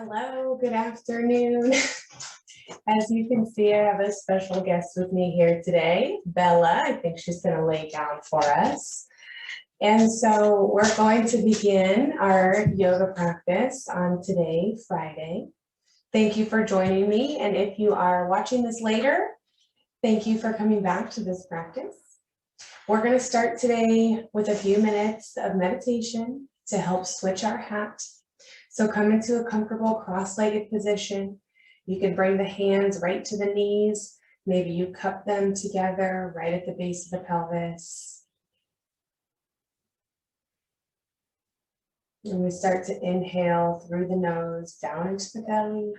Hello, good afternoon. As you can see, I have a special guest with me here today, Bella. I think she's going to lay down for us. And so we're going to begin our yoga practice on today, Friday. Thank you for joining me. And if you are watching this later, thank you for coming back to this practice. We're going to start today with a few minutes of meditation to help switch our hat. So come into a comfortable cross-legged position. You can bring the hands right to the knees. Maybe you cup them together right at the base of the pelvis. And we start to inhale through the nose, down into the belly.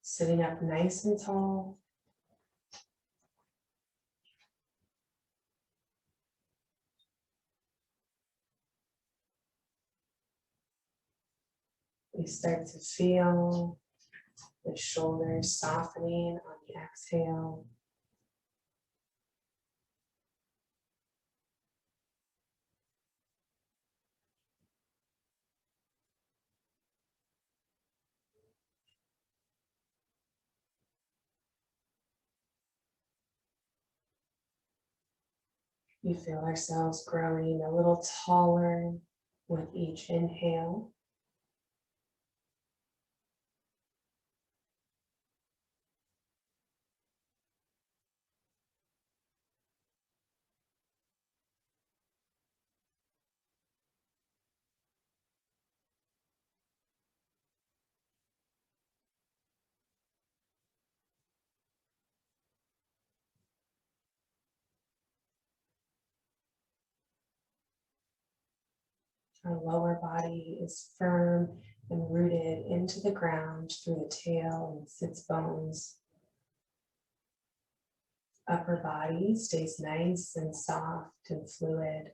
Sitting up nice and tall. We start to feel the shoulders softening on the exhale. We feel ourselves growing a little taller with each inhale. Our lower body is firm and rooted into the ground through the tail and sits bones. Upper body stays nice and soft and fluid.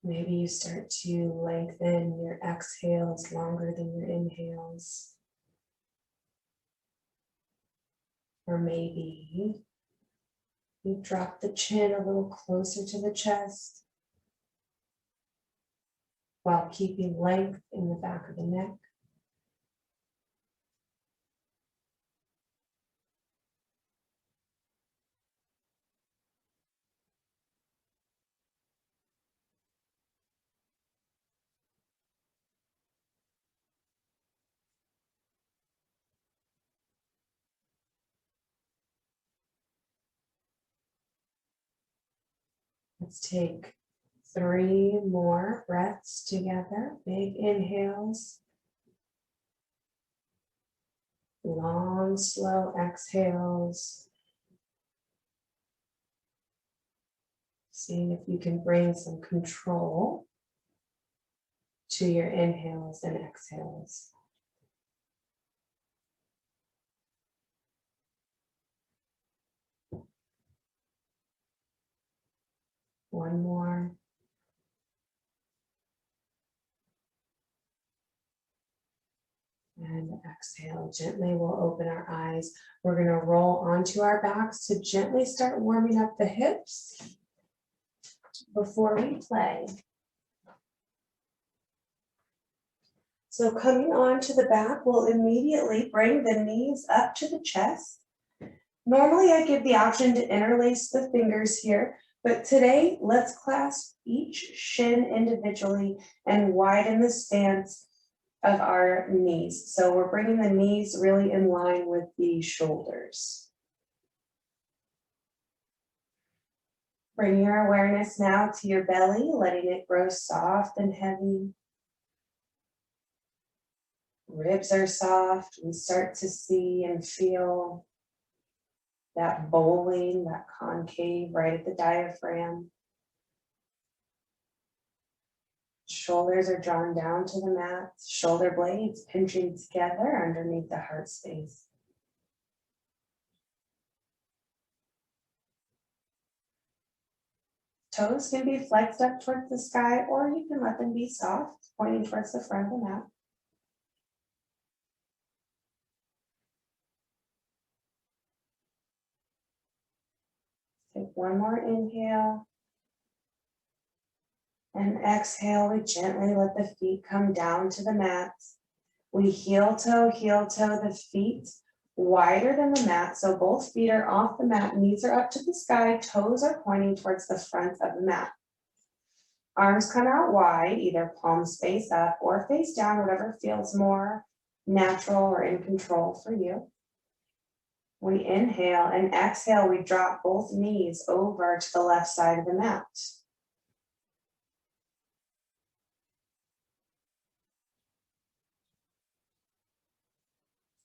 Maybe you start to lengthen your exhales longer than your inhales. Or maybe you drop the chin a little closer to the chest while keeping length in the back of the neck. Let's take 3 more breaths together. Big inhales. Long, slow exhales. Seeing if you can bring some control to your inhales and exhales. One more. And exhale, gently we'll open our eyes. We're going to roll onto our backs to gently start warming up the hips before we play. So coming onto the back, we'll immediately bring the knees up to the chest. Normally I give the option to interlace the fingers here, but today let's clasp each shin individually and widen the stance of our knees. So we're bringing the knees really in line with the shoulders. Bring your awareness now to your belly, letting it grow soft and heavy. Ribs are soft. We start to see and feel that bowling, that concave right at the diaphragm. Shoulders are drawn down to the mat, shoulder blades pinching together underneath the heart space. Toes can be flexed up towards the sky, or you can let them be soft, pointing towards the front of the mat. Take one more inhale. And exhale, we gently let the feet come down to the mat. We heel toe, the feet wider than the mat. So both feet are off the mat, knees are up to the sky, toes are pointing towards the front of the mat. Arms come out wide, either palms face up or face down, whatever feels more natural or in control for you. We inhale and exhale, we drop both knees over to the left side of the mat.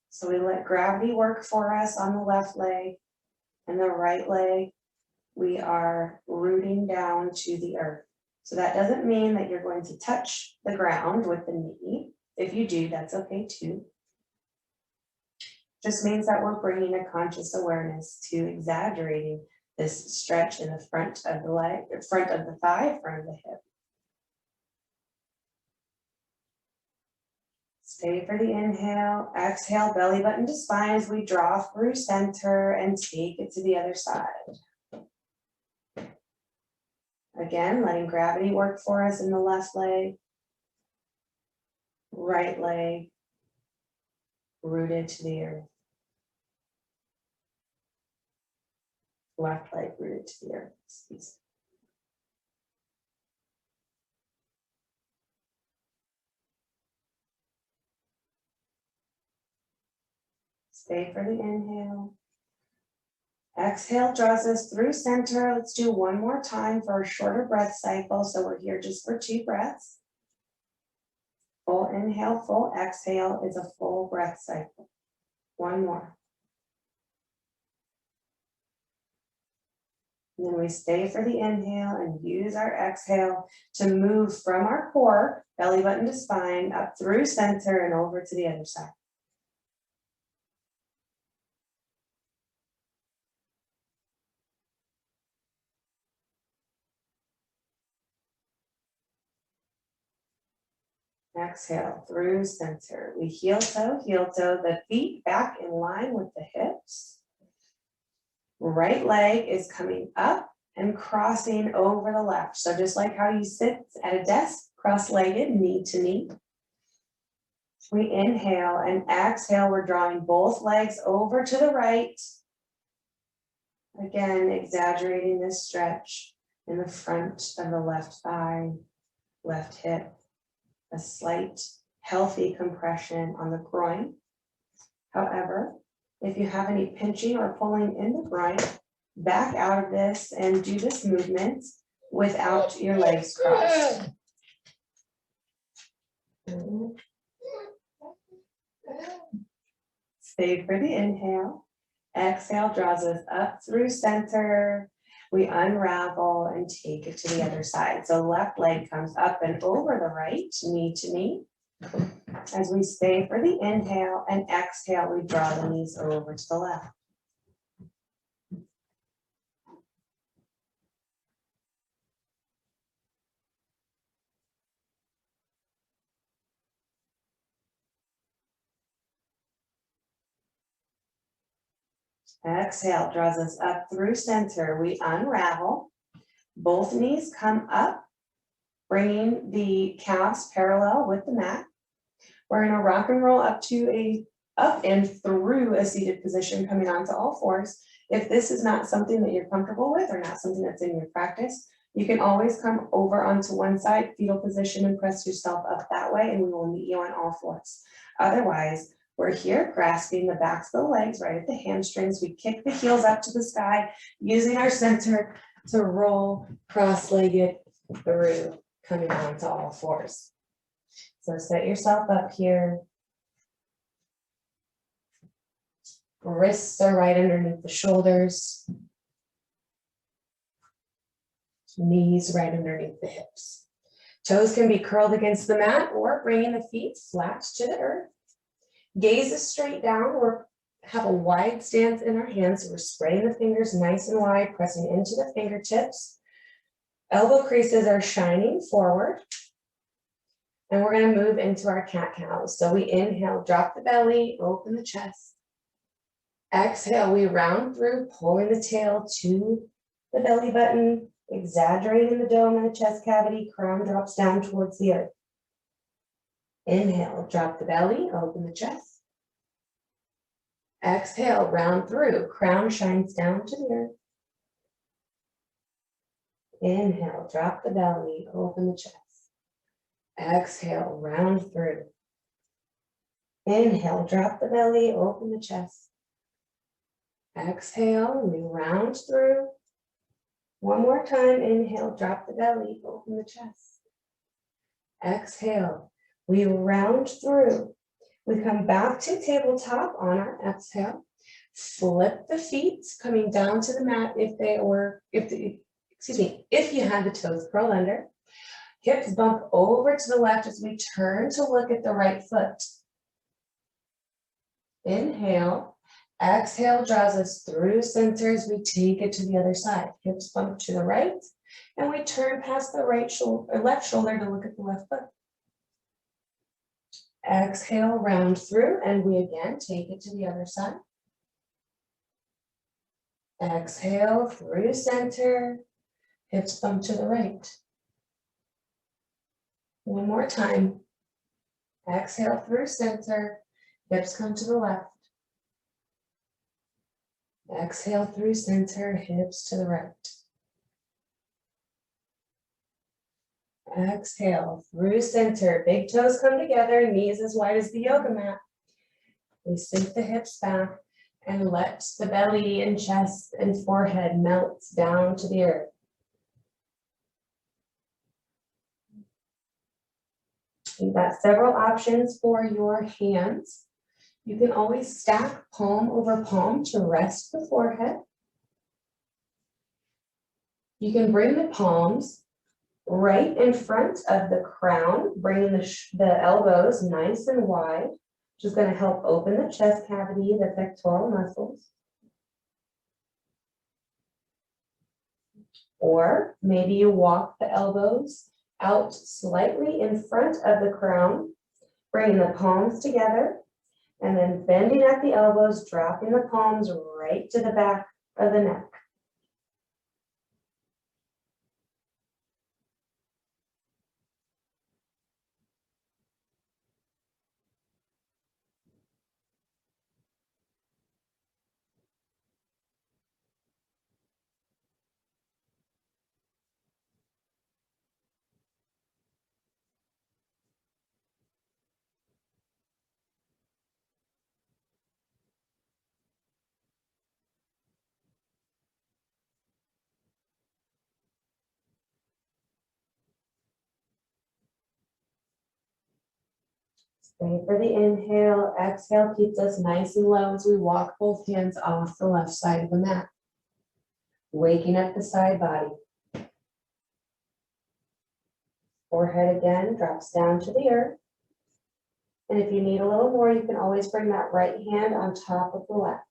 So we let gravity work for us on the left leg and the right leg. We are rooting down to the earth. So that doesn't mean that you're going to touch the ground with the knee. If you do, that's okay too. Just means that we're bringing a conscious awareness to exaggerating this stretch in the front of the leg, front of the thigh, front of the hip. Stay for the inhale, exhale, belly button to spine as we draw through center and take it to the other side. Again, letting gravity work for us in the left leg, right leg, rooted to the earth. Left leg rooted to the earth. Excuse me. Stay for the inhale. Exhale draws us through center. Let's do one more time for a shorter breath cycle. So we're here just for 2 breaths. Full inhale, full exhale is a full breath cycle. One more. And then we stay for the inhale and use our exhale to move from our core, belly button to spine, up through center and over to the other side. Exhale through center. We heel toe, the feet back in line with the hips. Right leg is coming up and crossing over the left. So just like how you sit at a desk, cross-legged, knee to knee. We inhale and exhale. We're drawing both legs over to the right. Again, exaggerating this stretch in the front of the left thigh, left hip. A slight healthy compression on the groin. However, if you have any pinching or pulling in the groin, back out of this and do this movement without your legs crossed. Stay for the inhale. Exhale draws us up through center. We unravel and take it to the other side. So left leg comes up and over the right, knee to knee. As we stay for the inhale and exhale, we draw the knees over to the left. Exhale draws us up through center. We unravel. Both knees come up, bringing the calves parallel with the mat. We're gonna rock and roll up and through a seated position, coming onto all fours. If this is not something that you're comfortable with or not something that's in your practice, you can always come over onto one side, fetal position, and press yourself up that way, and we will meet you on all fours. Otherwise, we're here grasping the backs of the legs right at the hamstrings. We kick the heels up to the sky, using our center to roll cross-legged through, coming onto all fours. So set yourself up here. Wrists are right underneath the shoulders. Knees right underneath the hips. Toes can be curled against the mat or bringing the feet flat to the earth. Gaze is straight down or have a wide stance in our hands. So we're spreading the fingers nice and wide, pressing into the fingertips. Elbow creases are shining forward. And we're going to move into our cat-cows. So we inhale, drop the belly, open the chest. Exhale, we round through, pulling the tail to the belly button, exaggerating the dome and the chest cavity. Crown drops down towards the earth. Inhale, drop the belly, open the chest. Exhale, round through, crown shines down to the earth. Inhale, drop the belly, open the chest. Exhale, round through. Inhale, drop the belly, open the chest. Exhale, we round through. One more time, inhale, drop the belly, open the chest. Exhale, we round through. We come back to tabletop on our exhale. Flip the feet coming down to the mat if you had the toes curled under. Hips bump over to the left as we turn to look at the right foot. Inhale. Exhale draws us through center as we take it to the other side. Hips bump to the right, and we turn past the left shoulder to look at the left foot. Exhale, round through, and we again take it to the other side. Exhale through center, hips bump to the right. One more time. Exhale through center, hips come to the left. Exhale through center, hips to the right. Exhale through center, big toes come together, knees as wide as the yoga mat. We sink the hips back and let the belly and chest and forehead melt down to the earth. You've got several options for your hands. You can always stack palm over palm to rest the forehead. You can bring the palms right in front of the crown, bringing the elbows nice and wide, which is going to help open the chest cavity, the pectoral muscles. Or maybe you walk the elbows out slightly in front of the crown, bringing the palms together, and then bending at the elbows, dropping the palms right to the back of the neck. Stay for the inhale. Exhale keeps us nice and low as we walk both hands off the left side of the mat. Waking up the side body. Forehead again drops down to the earth. And if you need a little more, you can always bring that right hand on top of the left.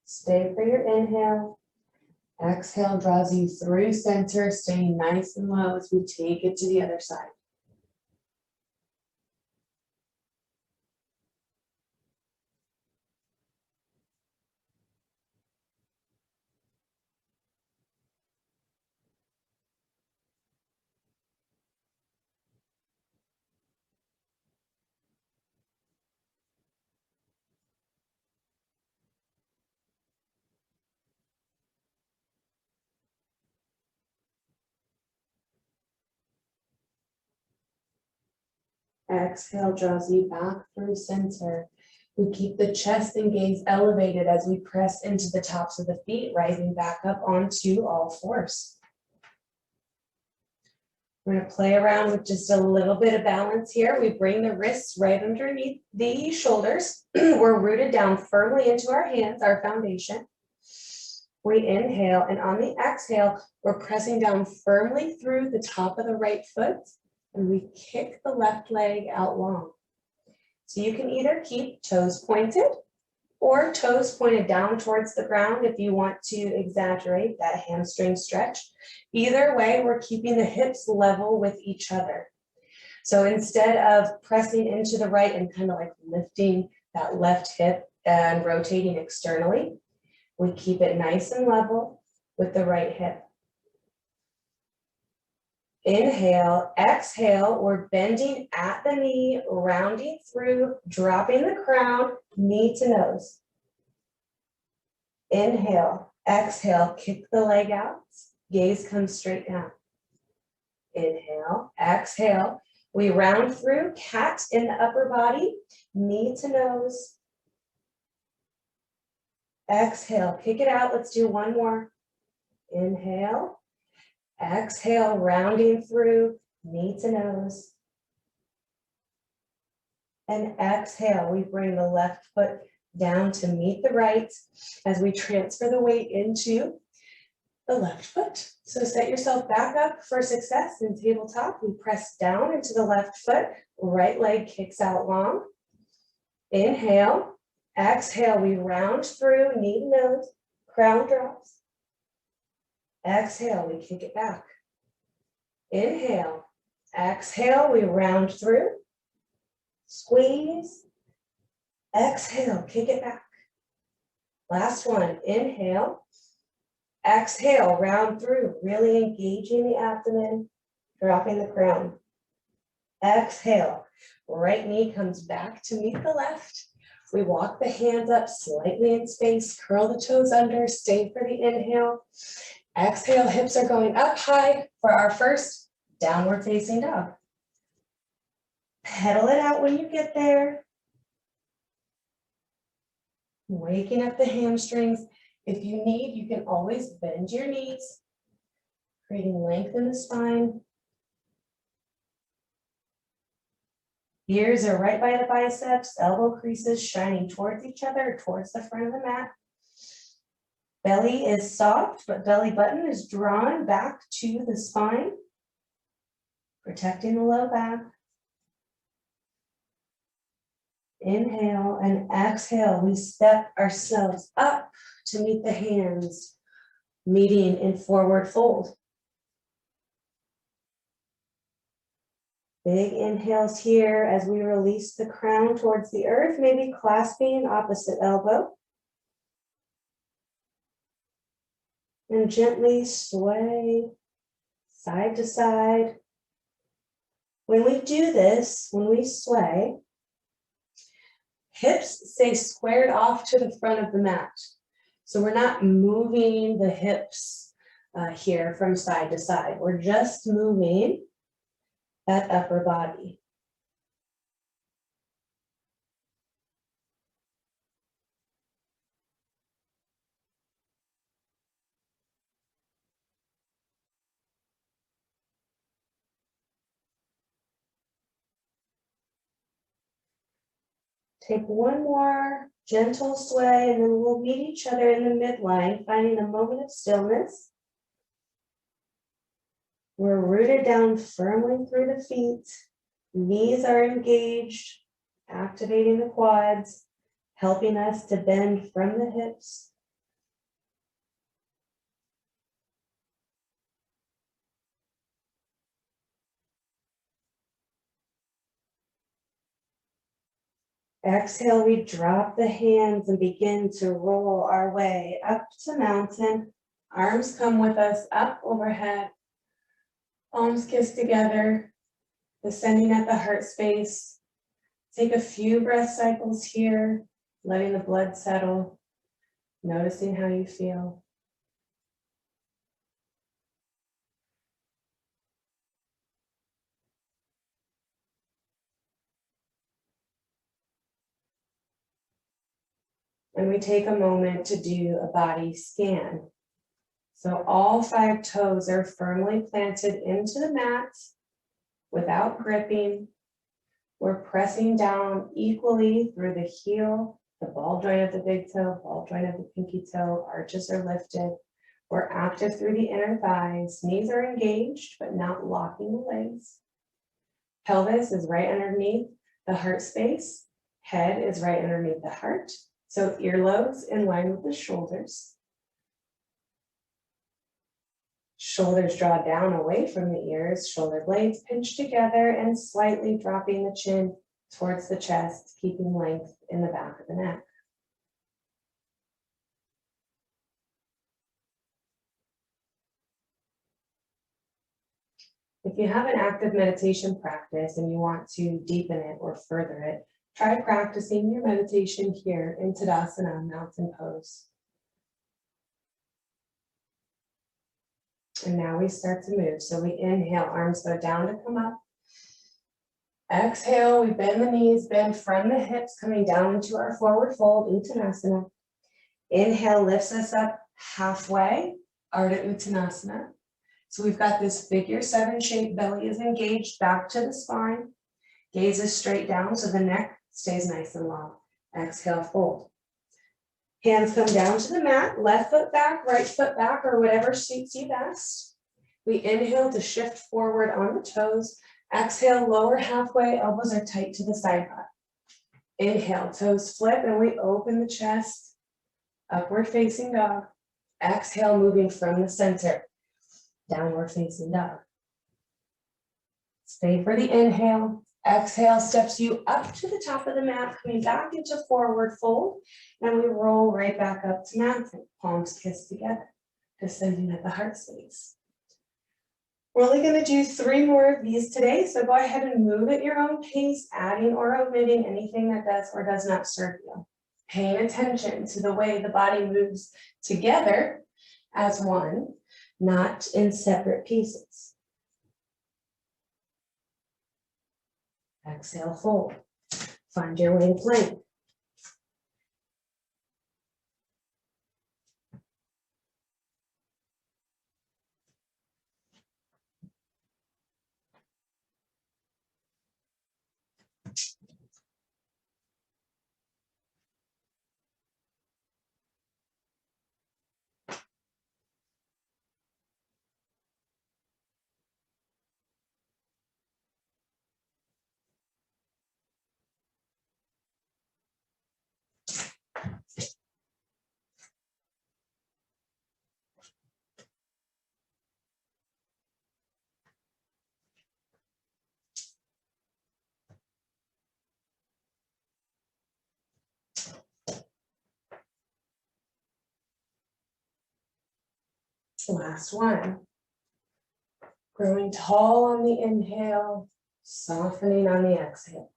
Stay for your inhale. Exhale draws you through center, staying nice and low as we take it to the other side. Exhale draws you back through center. We keep the chest and gaze elevated as we press into the tops of the feet, rising back up onto all fours. We're going to play around with just a little bit of balance here. We bring the wrists right underneath the shoulders. We're rooted down firmly into our hands, our foundation. We inhale, and on the exhale, we're pressing down firmly through the top of the right foot, and we kick the left leg out long. So you can either keep toes pointed or toes pointed down towards the ground if you want to exaggerate that hamstring stretch. Either way, we're keeping the hips level with each other. So instead of pressing into the right and kind of like lifting that left hip and rotating externally, we keep it nice and level with the right hip. Inhale, exhale, we're bending at the knee, rounding through, dropping the crown, knee to nose. Inhale, exhale, kick the leg out, gaze comes straight down. Inhale, exhale, we round through, cat in the upper body, knee to nose. Exhale, kick it out, let's do one more. Inhale. Exhale, rounding through, knee to nose. And exhale, we bring the left foot down to meet the right as we transfer the weight into the left foot. So set yourself back up for success in tabletop. We press down into the left foot, right leg kicks out long. Inhale, exhale, we round through, knee to nose, crown drops. Exhale, we kick it back. Inhale, exhale, we round through, squeeze, exhale, kick it back. Last one, inhale, exhale, round through, really engaging the abdomen, dropping the crown. Exhale, right knee comes back to meet the left. We walk the hands up slightly in space, curl the toes under, stay for the inhale. Exhale, hips are going up high for our first downward facing dog. Pedal it out when you get there. Waking up the hamstrings. If you need, you can always bend your knees, creating length in the spine. Ears are right by the biceps, elbow creases shining towards each other, towards the front of the mat. Belly is soft, but belly button is drawn back to the spine, protecting the low back. Inhale and exhale, we step ourselves up to meet the hands, meeting in forward fold. Big inhales here as we release the crown towards the earth, maybe clasping opposite elbow. And gently sway side to side. When we do this, when we sway, hips stay squared off to the front of the mat. So we're not moving the hips here from side to side. We're just moving that upper body. Take one more gentle sway, and then we'll meet each other in the midline, finding a moment of stillness. We're rooted down firmly through the feet. Knees are engaged, activating the quads, helping us to bend from the hips. Exhale, we drop the hands and begin to roll our way up to mountain. Arms come with us up overhead. Palms kiss together, descending at the heart space. Take a few breath cycles here, letting the blood settle, noticing how you feel. And we take a moment to do a body scan. So all 5 toes are firmly planted into the mat without gripping. We're pressing down equally through the heel, the ball joint of the big toe, ball joint of the pinky toe, arches are lifted. We're active through the inner thighs. Knees are engaged, but not locking the legs. Pelvis is right underneath the heart space. Head is right underneath the heart. So earlobes in line with the shoulders. Shoulders draw down away from the ears, shoulder blades pinch together and slightly dropping the chin towards the chest, keeping length in the back of the neck. If you have an active meditation practice and you want to deepen it or further it, try practicing your meditation here in Tadasana, mountain pose. And now we start to move. So we inhale, arms go down to come up. Exhale, we bend the knees, bend from the hips, coming down into our forward fold, Uttanasana. Inhale lifts us up halfway, Ardha Uttanasana. So we've got this figure 7 shape, belly is engaged back to the spine, gaze is straight down so the neck stays nice and long. Exhale, fold. Hands come down to the mat, left foot back, right foot back, or whatever suits you best. We inhale to shift forward on the toes. Exhale, lower halfway, elbows are tight to the side body. Inhale, toes flip, and we open the chest, upward facing dog. Exhale, moving from the center, downward facing dog. Stay for the inhale. Exhale steps you up to the top of the mat, coming back into forward fold, and we roll right back up to mountain, palms kiss together, descending at the heart space. We're only going to do 3 more of these today, so go ahead and move at your own pace, adding or omitting anything that does or does not serve you. Paying attention to the way the body moves together as one, not in separate pieces. Exhale, fold. Find your way to plank. Last one. Growing tall on the inhale, softening on the exhale.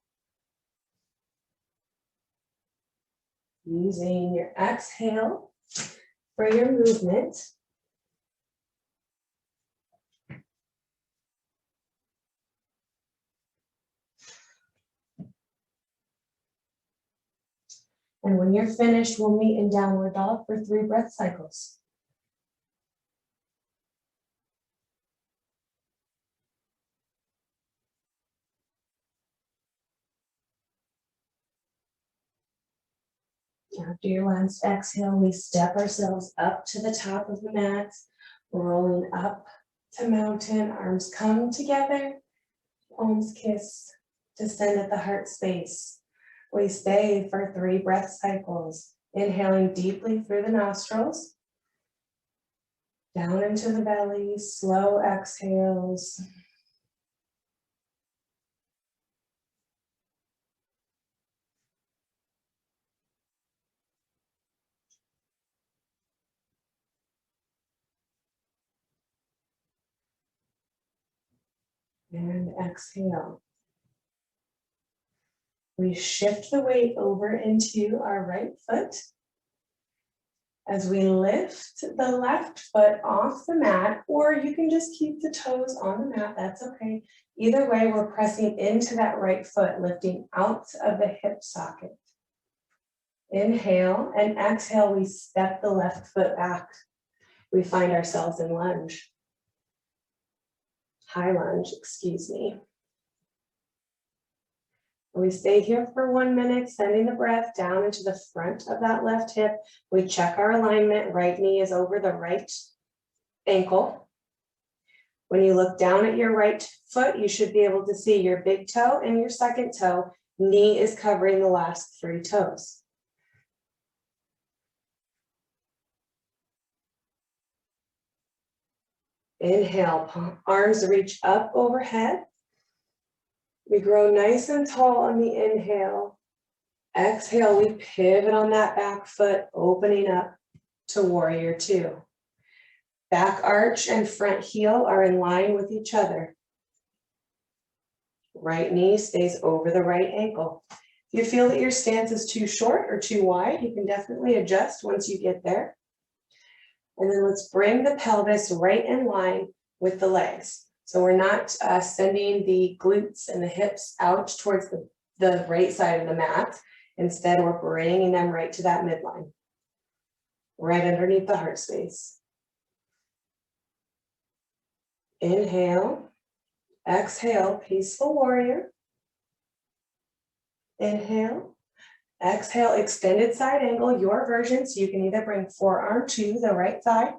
Using your exhale for your movement. And when you're finished, we'll meet in downward dog for 3 breath cycles. After your last exhale, we step ourselves up to the top of the mat, rolling up to mountain, arms come together, palms kiss, descend at the heart space. We stay for 3 breath cycles, inhaling deeply through the nostrils, down into the belly, slow exhales. And exhale. We shift the weight over into our right foot. As we lift the left foot off the mat, or you can just keep the toes on the mat, that's okay. Either way, we're pressing into that right foot, lifting out of the hip socket. Inhale and exhale, we step the left foot back. We find ourselves in lunge. High lunge, excuse me. We stay here for 1 minute, sending the breath down into the front of that left hip. We check our alignment. Right knee is over the right ankle. When you look down at your right foot, you should be able to see your big toe and your second toe. Knee is covering the last 3 toes. Inhale, arms reach up overhead. We grow nice and tall on the inhale. Exhale, we pivot on that back foot, opening up to warrior 2. Back arch and front heel are in line with each other. Right knee stays over the right ankle. If you feel that your stance is too short or too wide, you can definitely adjust once you get there. And then let's bring the pelvis right in line with the legs. So we're not sending the glutes and the hips out towards the right side of the mat. Instead, we're bringing them right to that midline, right underneath the heart space. Inhale, exhale, peaceful warrior. Inhale, exhale, extended side angle, your version. So you can either bring forearm to the right thigh.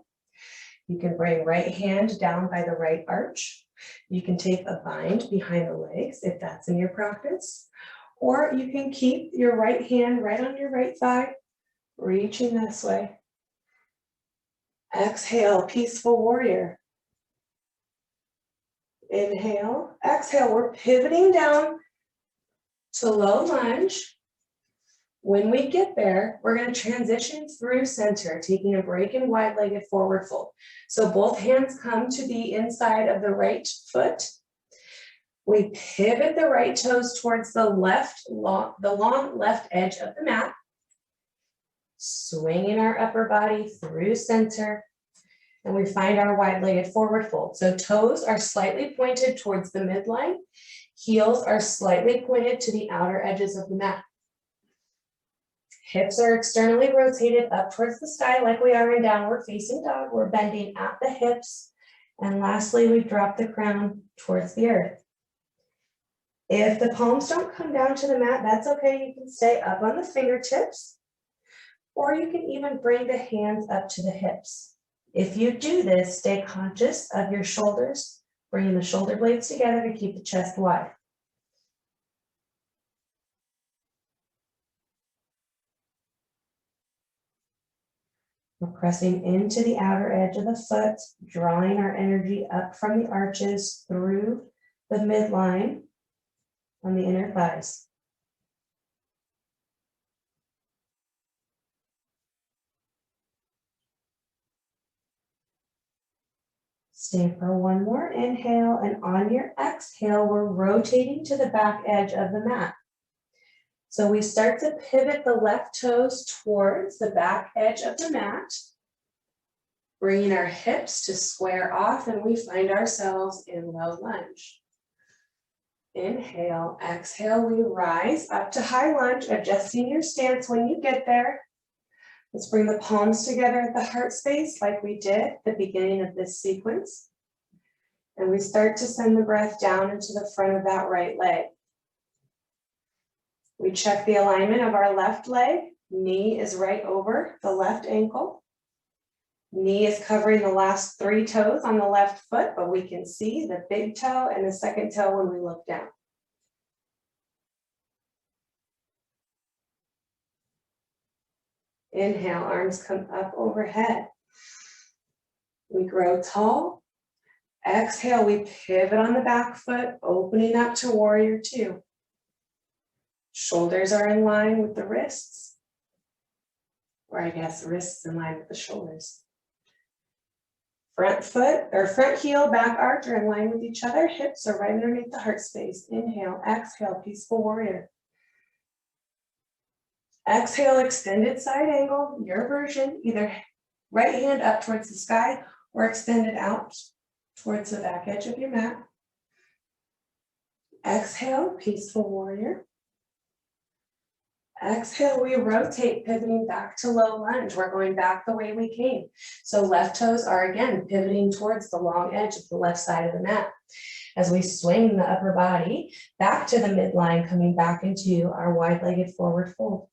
You can bring right hand down by the right arch. You can take a bind behind the legs if that's in your practice. Or you can keep your right hand right on your right thigh, reaching this way. Exhale, peaceful warrior. Inhale, exhale, we're pivoting down to low lunge. When we get there, we're going to transition through center, taking a break in wide-legged forward fold. So both hands come to the inside of the right foot. We pivot the right toes towards the long left edge of the mat, swinging our upper body through center, and we find our wide-legged forward fold. So toes are slightly pointed towards the midline, heels are slightly pointed to the outer edges of the mat. Hips are externally rotated up towards the sky like we are in downward facing dog. We're bending at the hips. And lastly, we drop the crown towards the earth. If the palms don't come down to the mat, that's okay. You can stay up on the fingertips, or you can even bring the hands up to the hips. If you do this, stay conscious of your shoulders, bringing the shoulder blades together to keep the chest wide. We're pressing into the outer edge of the foot, drawing our energy up from the arches through the midline on the inner thighs. Stay for one more inhale, and on your exhale, we're rotating to the back edge of the mat. So we start to pivot the left toes towards the back edge of the mat, bringing our hips to square off, and we find ourselves in low lunge. Inhale, exhale, we rise up to high lunge, adjusting your stance when you get there. Let's bring the palms together at the heart space like we did at the beginning of this sequence. And we start to send the breath down into the front of that right leg. We check the alignment of our left leg. Knee is right over the left ankle. Knee is covering the last 3 toes on the left foot, but we can see the big toe and the second toe when we look down. Inhale, arms come up overhead. We grow tall. Exhale, we pivot on the back foot, opening up to warrior 2. Shoulders are in line with the wrists, or I guess wrists in line with the shoulders. Front foot or front heel, back arch are in line with each other. Hips are right underneath the heart space. Inhale, exhale, peaceful warrior. Exhale, extended side angle, your version, either right hand up towards the sky or extended out towards the back edge of your mat. Exhale, peaceful warrior. Exhale, we rotate, pivoting back to low lunge. We're going back the way we came. So left toes are again pivoting towards the long edge of the left side of the mat. As we swing the upper body back to the midline, coming back into our wide-legged forward fold.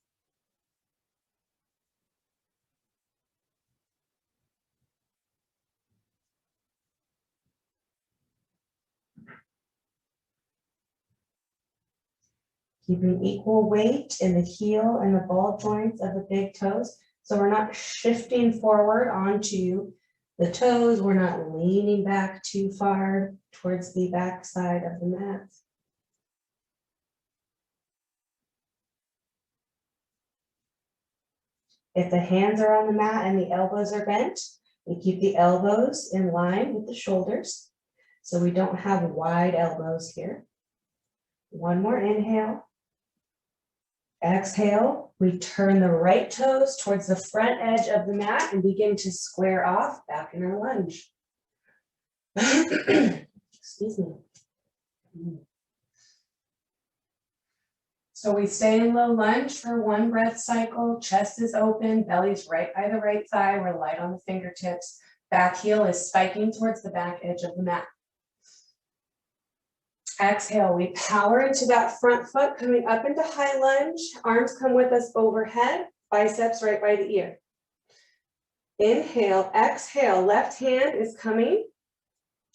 Keeping equal weight in the heel and the ball joints of the big toes. So we're not shifting forward onto the toes. We're not leaning back too far towards the back side of the mat. If the hands are on the mat and the elbows are bent, we keep the elbows in line with the shoulders. So we don't have wide elbows here. One more inhale. Exhale, we turn the right toes towards the front edge of the mat and begin to square off back in our lunge. Excuse me. So we stay in low lunge for one breath cycle. Chest is open, belly's right by the right thigh. We're light on the fingertips. Back heel is spiking towards the back edge of the mat. Exhale, we power into that front foot, coming up into high lunge. Arms come with us overhead, biceps right by the ear. Inhale, exhale, left hand is coming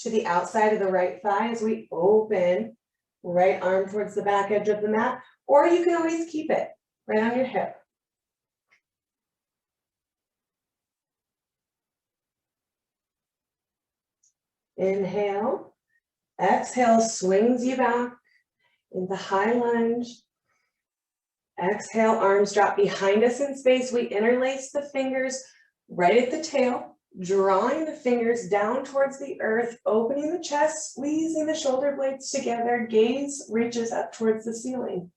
to the outside of the right thigh as we open right arm towards the back edge of the mat, or you can always keep it right on your hip. Inhale. Exhale, swings you back into high lunge. Exhale, arms drop behind us in space. We interlace the fingers right at the tail, drawing the fingers down towards the earth, opening the chest, squeezing the shoulder blades together. Gaze reaches up towards the ceiling.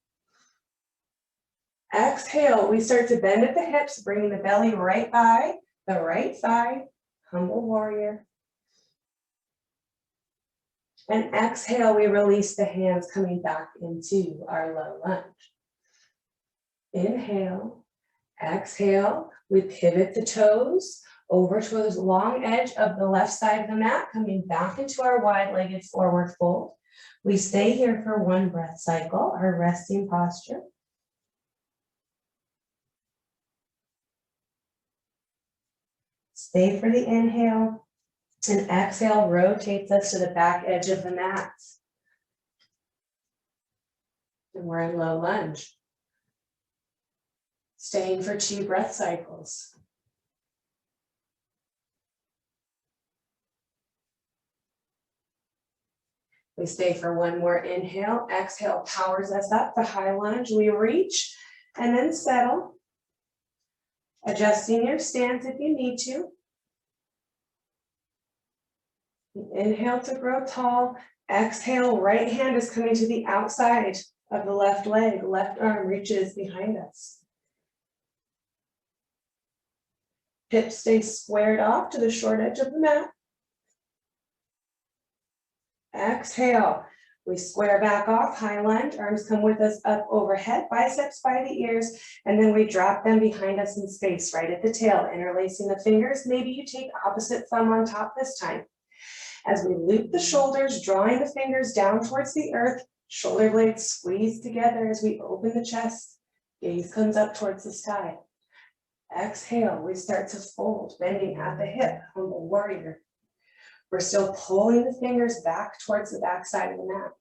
Exhale, we start to bend at the hips, bringing the belly right by the right thigh, humble warrior. And exhale, we release the hands coming back into our low lunge. Inhale, exhale, we pivot the toes over to the long edge of the left side of the mat, coming back into our wide-legged forward fold. We stay here for one breath cycle, our resting posture. Stay for the inhale. And exhale rotates us to the back edge of the mat. And we're in low lunge. Staying for 2 breath cycles. We stay for one more inhale. Exhale powers us up to high lunge. We reach and then settle. Adjusting your stance if you need to. Inhale to grow tall. Exhale, right hand is coming to the outside of the left leg. Left arm reaches behind us. Hips stay squared off to the short edge of the mat. Exhale, we square back off, high lunge. Arms come with us up overhead, biceps by the ears, and then we drop them behind us in space, right at the tail, interlacing the fingers. Maybe you take opposite thumb on top this time. As we loop the shoulders, drawing the fingers down towards the earth, shoulder blades squeeze together as we open the chest. Gaze comes up towards the sky. Exhale, we start to fold, bending at the hip, humble warrior. We're still pulling the fingers back towards the back side of the mat.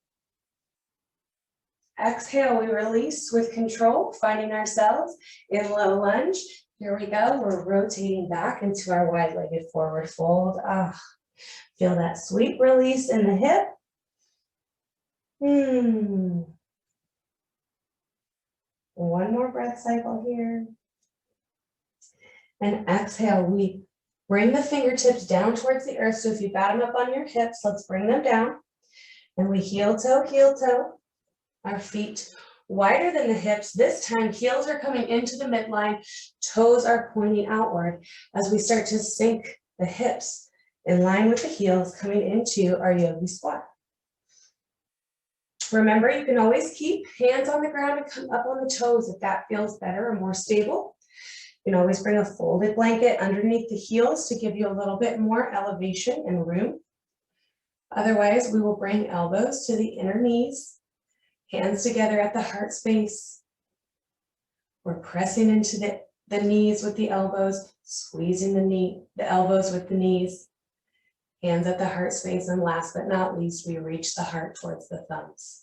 Exhale, we release with control, finding ourselves in low lunge. Here we go, we're rotating back into our wide-legged forward fold. Feel that sweet release in the hip. One more breath cycle here. And exhale, we bring the fingertips down towards the earth. So if you bat them up on your hips, let's bring them down. And we heel toe, our feet wider than the hips. This time, heels are coming into the midline, toes are pointing outward as we start to sink the hips in line with the heels, coming into our yogi squat. Remember, you can always keep hands on the ground and come up on the toes if that feels better or more stable. You can always bring a folded blanket underneath the heels to give you a little bit more elevation and room. Otherwise, we will bring elbows to the inner knees, hands together at the heart space. We're pressing into the knees with the elbows, squeezing the elbows with the knees, hands at the heart space, and last but not least, we reach the heart towards the thumbs.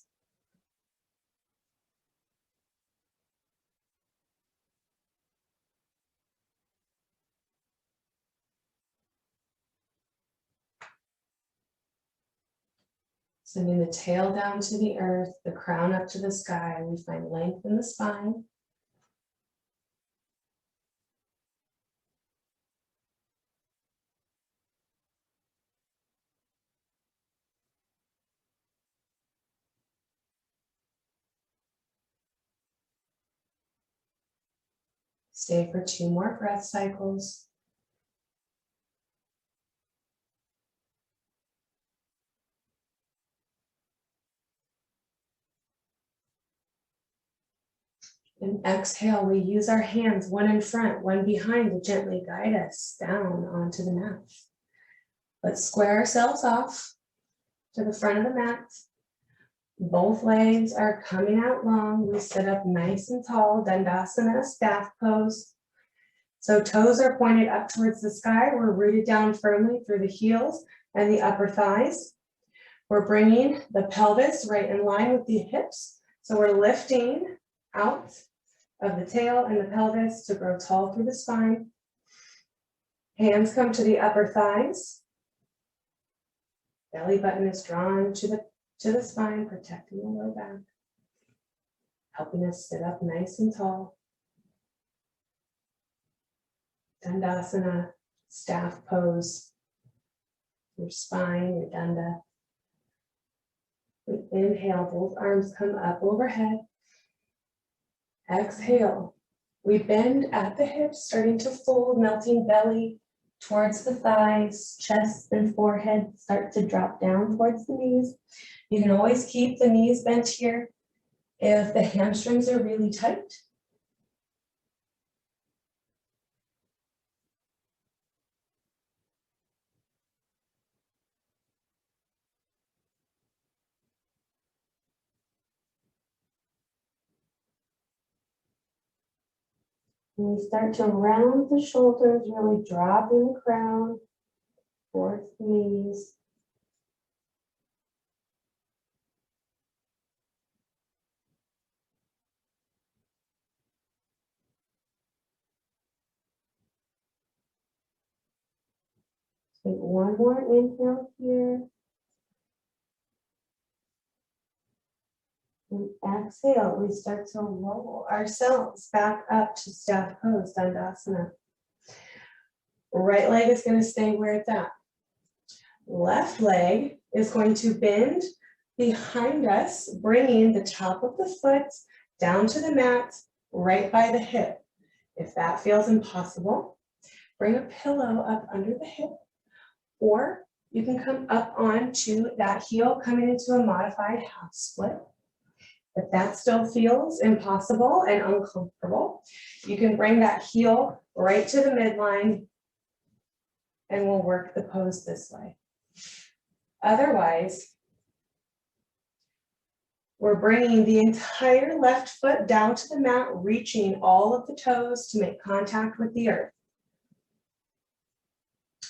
Sending the tail down to the earth, the crown up to the sky. We find length in the spine. Stay for 2 more breath cycles. And exhale, we use our hands, one in front, one behind, to gently guide us down onto the mat. Let's square ourselves off to the front of the mat. Both legs are coming out long. We sit up nice and tall, Dandasana, staff pose. So toes are pointed up towards the sky. We're rooted down firmly through the heels and the upper thighs. We're bringing the pelvis right in line with the hips. So we're lifting out of the tail and the pelvis to grow tall through the spine. Hands come to the upper thighs. Belly button is drawn to the spine, protecting the low back, helping us sit up nice and tall. Dandasana, staff pose. Your spine, your danda. We inhale, both arms come up overhead. Exhale, we bend at the hips, starting to fold, melting belly towards the thighs, chest and forehead start to drop down towards the knees. You can always keep the knees bent here if the hamstrings are really tight. And we start to round the shoulders, really dropping the crown towards the knees. Take one more inhale here. And exhale, we start to roll ourselves back up to staff pose, Dandasana. Right leg is going to stay where it's at. Left leg is going to bend behind us, bringing the top of the foot down to the mat, right by the hip. If that feels impossible, bring a pillow up under the hip, or you can come up onto that heel, coming into a modified half split. If that still feels impossible and uncomfortable, you can bring that heel right to the midline and we'll work the pose this way. Otherwise, we're bringing the entire left foot down to the mat, reaching all of the toes to make contact with the earth.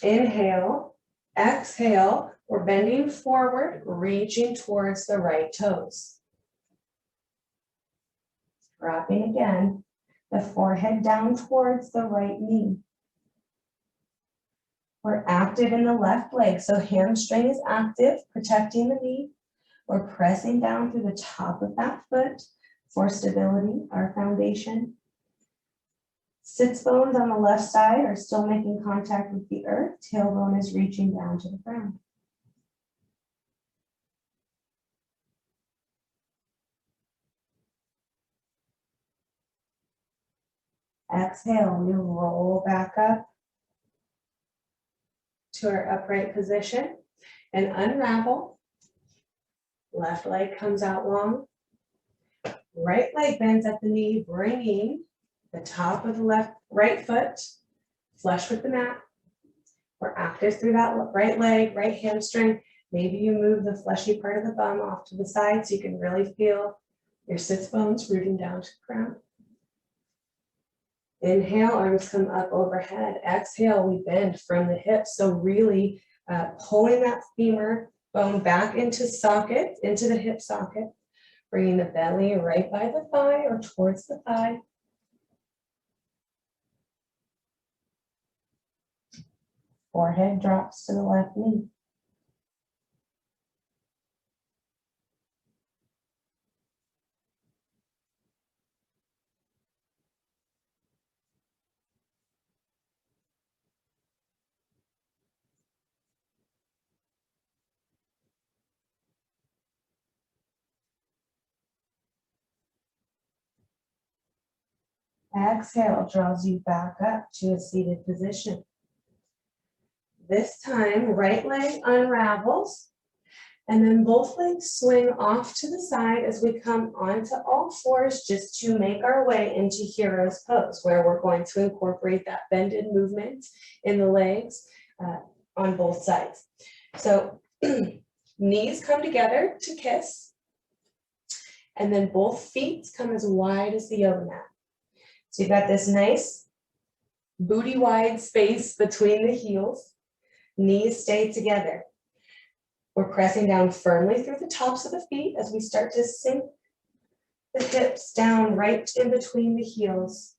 Inhale, exhale, we're bending forward, reaching towards the right toes. Dropping again, the forehead down towards the right knee. We're active in the left leg, so hamstring is active, protecting the knee. We're pressing down through the top of that foot for stability, our foundation. Sits bones on the left side are still making contact with the earth. Tailbone is reaching down to the ground. Exhale, we roll back up to our upright position and unravel. Left leg comes out long. Right leg bends at the knee, bringing the top of the right foot flush with the mat. We're active through that right leg, right hamstring. Maybe you move the fleshy part of the bum off to the side so you can really feel your sits bones rooting down to the ground. Inhale, arms come up overhead. Exhale, we bend from the hips. So really pulling that femur bone back into socket, into the hip socket, bringing the belly right by the thigh or towards the thigh. Forehead drops to the left knee. Exhale draws you back up to a seated position. This time, right leg unravels, and then both legs swing off to the side as we come onto all fours just to make our way into hero's pose, where we're going to incorporate that bended movement in the legs on both sides. So knees come together to kiss, and then both feet come as wide as the yoga mat. So you've got this nice booty wide space between the heels. Knees stay together. We're pressing down firmly through the tops of the feet as we start to sink the hips down right in between the heels.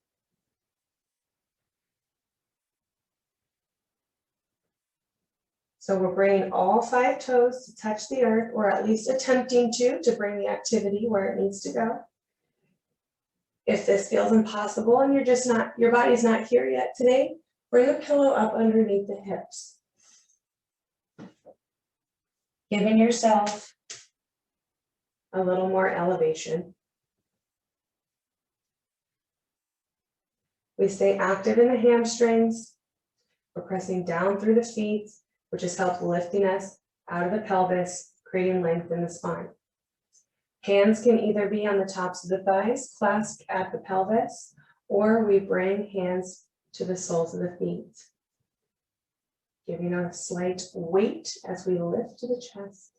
So we're bringing all 5 toes to touch the earth, or at least attempting to bring the activity where it needs to go. If this feels impossible and your body's not here yet today, bring a pillow up underneath the hips. Giving yourself a little more elevation. We stay active in the hamstrings. We're pressing down through the feet, which has helped lifting us out of the pelvis, creating length in the spine. Hands can either be on the tops of the thighs, clasped at the pelvis, or we bring hands to the soles of the feet. Giving a slight weight as we lift to the chest.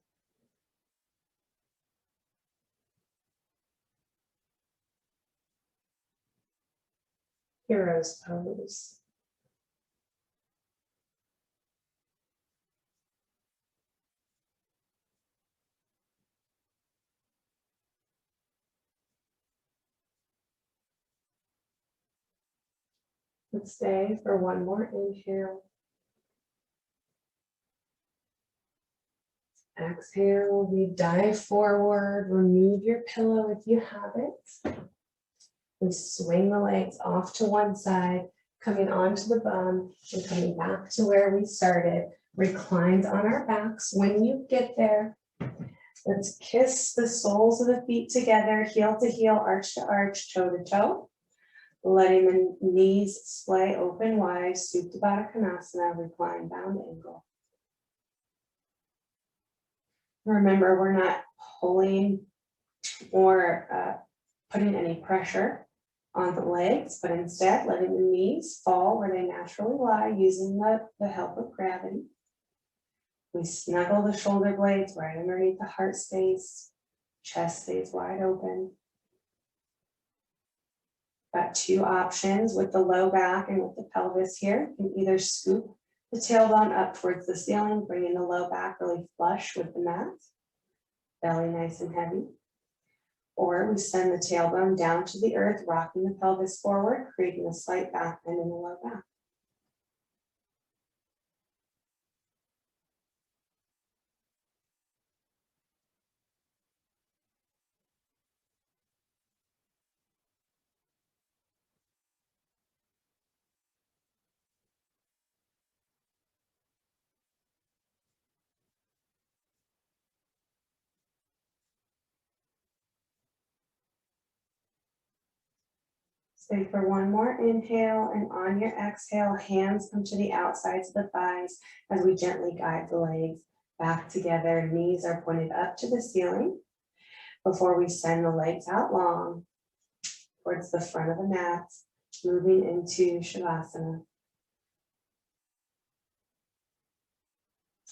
Hero's pose. Let's stay for one more inhale. Exhale, we dive forward, remove your pillow if you have it. We swing the legs off to one side, coming onto the bum and coming back to where we started, reclined on our backs. When you get there, let's kiss the soles of the feet together, heel to heel, arch to arch, toe to toe. Letting the knees splay open wide, Supta Baddha Konasana, recline bound angle. Remember, we're not pulling or putting any pressure on the legs, but instead letting the knees fall where they naturally lie using the help of gravity. We snuggle the shoulder blades right underneath the heart space, chest stays wide open. Got 2 options with the low back and with the pelvis here. You can either scoop the tailbone up towards the ceiling, bringing the low back really flush with the mat, belly nice and heavy. Or we send the tailbone down to the earth, rocking the pelvis forward, creating a slight back bend in the low back. Stay for one more inhale, and on your exhale, hands come to the outsides of the thighs as we gently guide the legs back together, knees are pointed up to the ceiling before we send the legs out long towards the front of the mat, moving into Shavasana.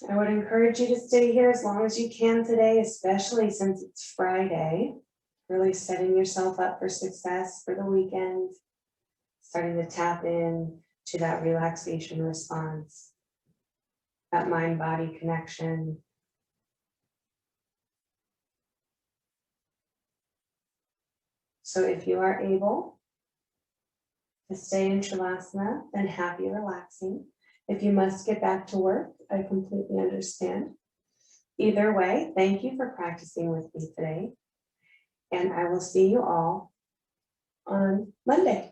I would encourage you to stay here as long as you can today, especially since it's Friday, really setting yourself up for success for the weekend, starting to tap in to that relaxation response, that mind-body connection. So if you are able to stay in Shavasana, then happy relaxing. If you must get back to work, I completely understand. Either way, thank you for practicing with me today. And I will see you all on Monday.